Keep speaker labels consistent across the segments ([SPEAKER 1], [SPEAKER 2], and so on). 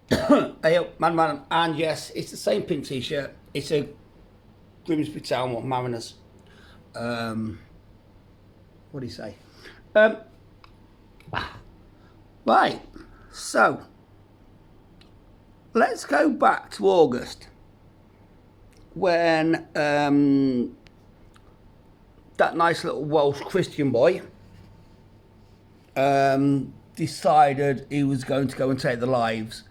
[SPEAKER 1] Hey, man, and yes, it's the same pink t-shirt. It's a Grimsby Town or Mariners. What do you say? Um, right, so let's go back to August when that nice little Welsh Christian boy decided he was going to go and take the lives,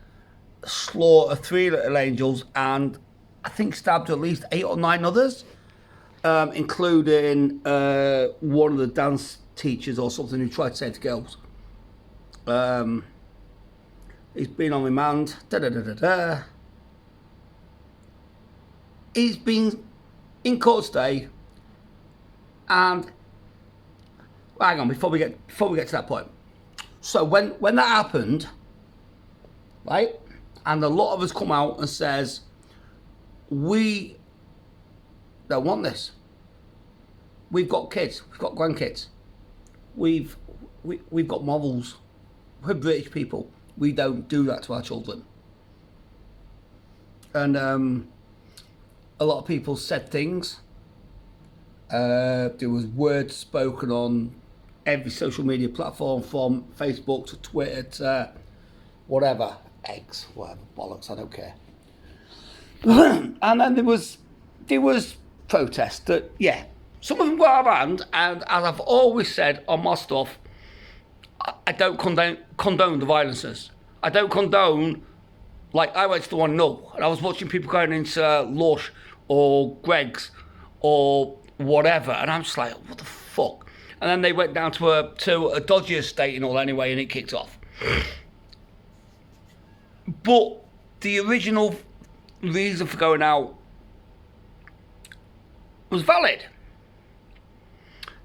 [SPEAKER 1] slaughter 3 little angels, and I think stabbed at least 8 or 9 others, including one of the dance teachers or something who tried to save the girls. He's been on remand. He's been in court today, and hang on before we get to that point. So when that happened, right, and a lot of us come out and says we don't want this. We've got kids, we've got grandkids, we've got models. We're British people. We don't do that to our children. And a lot of people said things. There was words spoken on every social media platform, from Facebook to Twitter to whatever, X, whatever, bollocks, I don't care. And then there was protests that, yeah, some of them got out of hand, and as I've always said on my stuff, I don't condone the violences. I don't condone, like I went to the 1-0 and I was watching people going into Lush or Greg's or whatever, and I'm just like, what the fuck? And then they went down to a dodgy estate and all anyway, and it kicked off. But the original reason for going out was valid.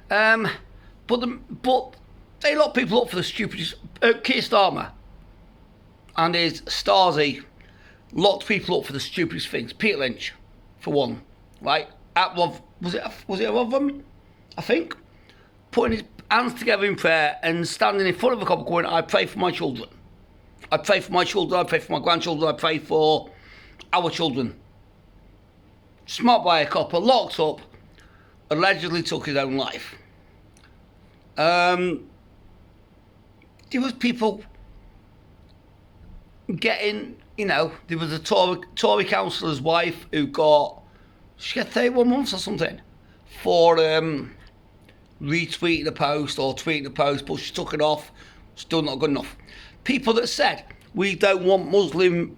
[SPEAKER 1] But they locked people up for the stupidest. Keir Starmer and his Stasi locked people up for the stupidest things. Peter Lynch, for one, right? Was it a Rotherham? I think. Putting his hands together in prayer and standing in front of a couple going, I pray for my children. I pray for my children, I pray for my grandchildren, I pray for our children. Smart by a copper, locked up, allegedly took his own life. There was people getting, there was a Tory councillor's wife who she got 31 months or something for retweeting a post or tweeting a post, but she took it off. Still not good enough. People that said we don't want Muslim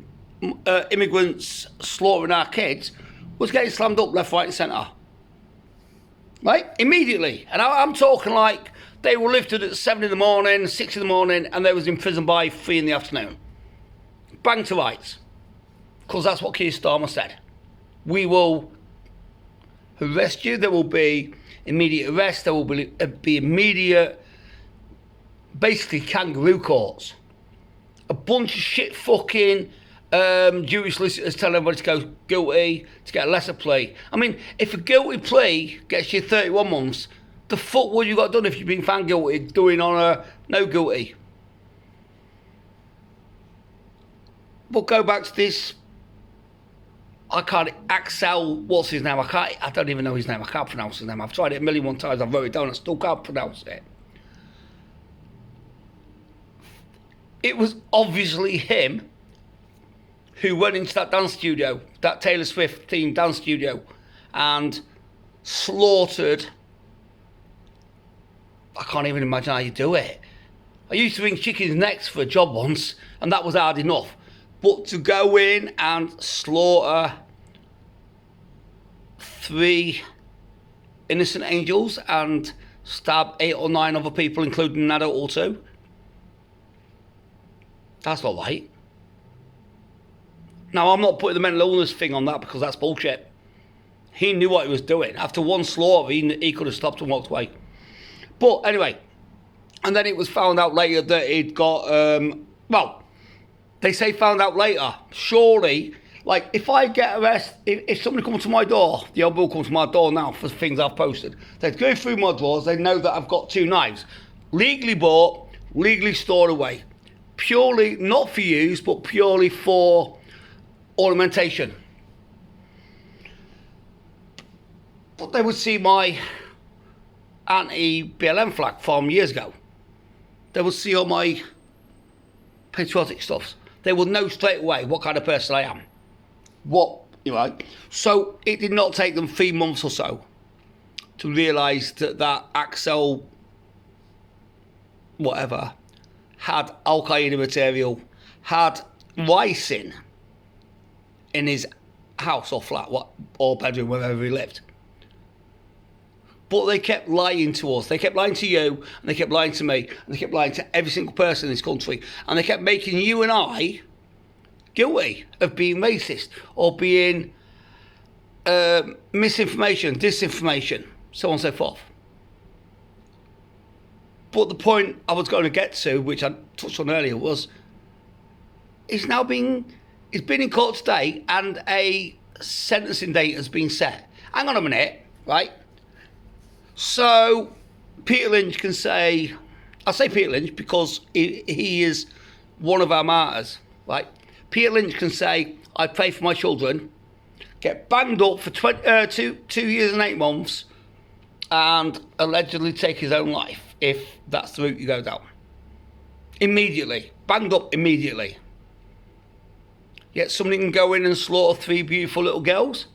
[SPEAKER 1] immigrants slaughtering our kids was getting slammed up left, right and centre. Right? Immediately. And I'm talking like they were lifted at 7 in the morning, 6 in the morning, and they was in prison by 3 in the afternoon. Bang to rights. Because that's what Keir Starmer said. We will arrest you. There will be immediate arrest. There will be immediate, basically kangaroo courts. A bunch of shit fucking Jewish solicitors telling everybody to go guilty, to get a lesser plea. I mean, if a guilty plea gets you 31 months, the fuck would you got done if you've been found guilty doing on a no guilty? But go back to this. I can't, Axel, what's his name? I don't even know his name. I can't pronounce his name. I've tried it a million times. I've wrote it down. I still can't pronounce it. It was obviously him who went into that dance studio, that Taylor Swift themed dance studio, and slaughtered. I can't even imagine how you do it. I used to ring chickens' necks for a job once, and that was hard enough. But to go in and slaughter 3 innocent angels and stab 8 or 9 other people, including an adult or 2, that's not right. Now, I'm not putting the mental illness thing on that because that's bullshit. He knew what he was doing. After one slaughter, he could have stopped and walked away. But anyway, and then it was found out later that he'd got, they say found out later. Surely, like, if I get arrested, if somebody comes to my door, the old bill comes to my door now for things I've posted, they'd go through my drawers, they know that I've got 2 knives. Legally bought, legally stored away. purely not for use, but purely for ornamentation. But they would see my anti-BLM flag from years ago. They would see all my patriotic stuffs. They would know straight away what kind of person I am. So it did not take them 3 months or so to realise that Axel, whatever, had Al-Qaeda material, had ricin in his house or flat, or bedroom, wherever he lived. But they kept lying to us. They kept lying to you, and they kept lying to me, and they kept lying to every single person in this country. And they kept making you and I guilty of being racist or being misinformation, disinformation, so on and so forth. But the point I was going to get to, which I touched on earlier, was it's been in court today, and a sentencing date has been set. Hang on a minute, right? So Peter Lynch can say, I say Peter Lynch because he is one of our martyrs, right? Peter Lynch can say, I pray for my children, get banged up for 2 years and 8 months, and allegedly take his own life, if that's the route you go down. Immediately. Banged up immediately. Yet somebody can go in and slaughter 3 beautiful little girls.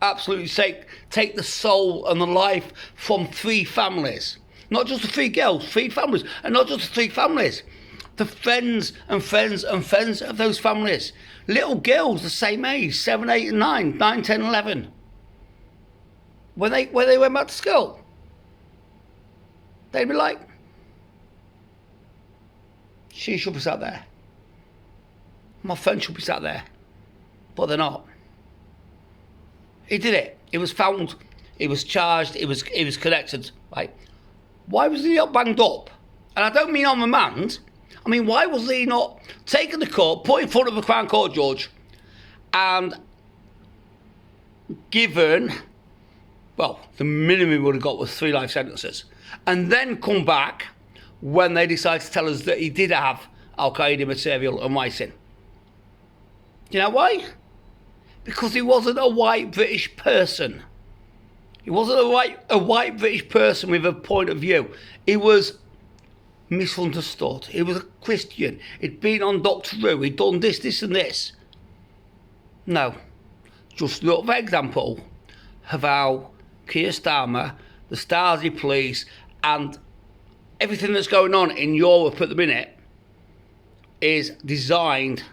[SPEAKER 1] Absolutely take the soul and the life from 3 families. Not just the 3 girls, 3 families. And not just the 3 families. The friends and friends and friends of those families. Little girls the same age, 7, 8 and 9, 9, 10, 11. When they went back to school, they'd be like, she should be sat there. My friend should be sat there. But they're not. He did it. It was found. It was charged. It was connected. Right? Why was he not banged up? And I don't mean on remand. I mean, why was he not taken to court, put in front of a Crown Court judge, and given, well, the minimum he would have got was 3 life sentences, and then come back when they decided to tell us that he did have Al-Qaeda material and ricin. Do you know why? Because he wasn't a white British person. He wasn't a white British person with a point of view. He was misunderstood. He was a Christian. He'd been on Doctor Who. He'd done this, this and this. No. Just a little example of how Keir Starmer, the Stasi police, and everything that's going on in Europe at the minute is designed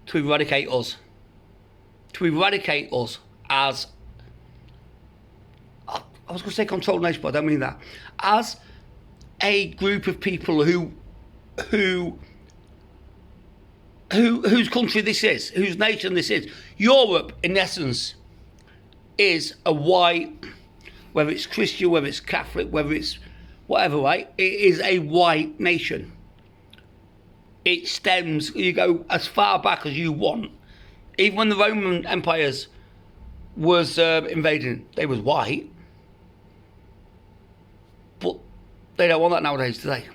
[SPEAKER 1] to eradicate us. To eradicate us as, I was going to say controlled nation, but I don't mean that, as a group of people whose country this is, whose nation this is. Europe, in essence, is a white, whether it's Christian, whether it's Catholic, whether it's whatever, right? It is a white nation. It stems, you go as far back as you want. Even when the Roman empires was invading, they was white. But they don't want that nowadays, do they?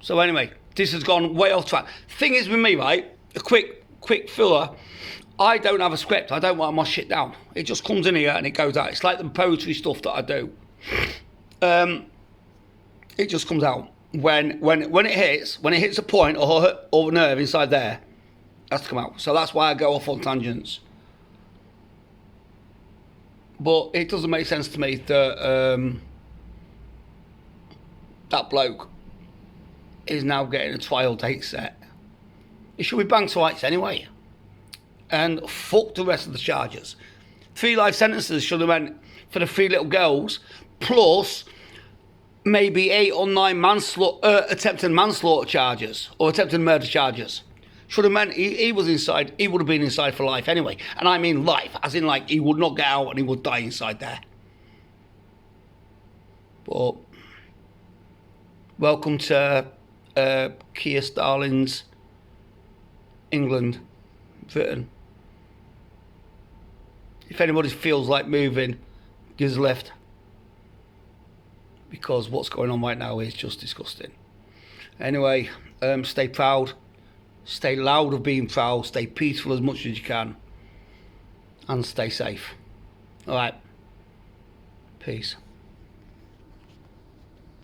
[SPEAKER 1] So anyway, this has gone way off track. Thing is with me, right, a quick filler, I don't have a script. I don't write my shit down. It just comes in here and it goes out. It's like the poetry stuff that I do. It just comes out. When it hits a point or a nerve inside there, it has to come out. So that's why I go off on tangents. But it doesn't make sense to me that that bloke is now getting a trial date set. He should be banged to rights anyway. And fuck the rest of the charges. 3 life sentences should have went for the 3 little girls, plus maybe 8 or 9 attempted manslaughter charges or attempted murder charges. Should have meant he was inside. He would have been inside for life anyway. And I mean life, as in like he would not get out and he would die inside there. But welcome to Keir Starmer's England, Britain. If anybody feels like moving, give us a lift. Because what's going on right now is just disgusting. Anyway, stay proud, stay loud of being proud, stay peaceful as much as you can, and stay safe. All right, peace.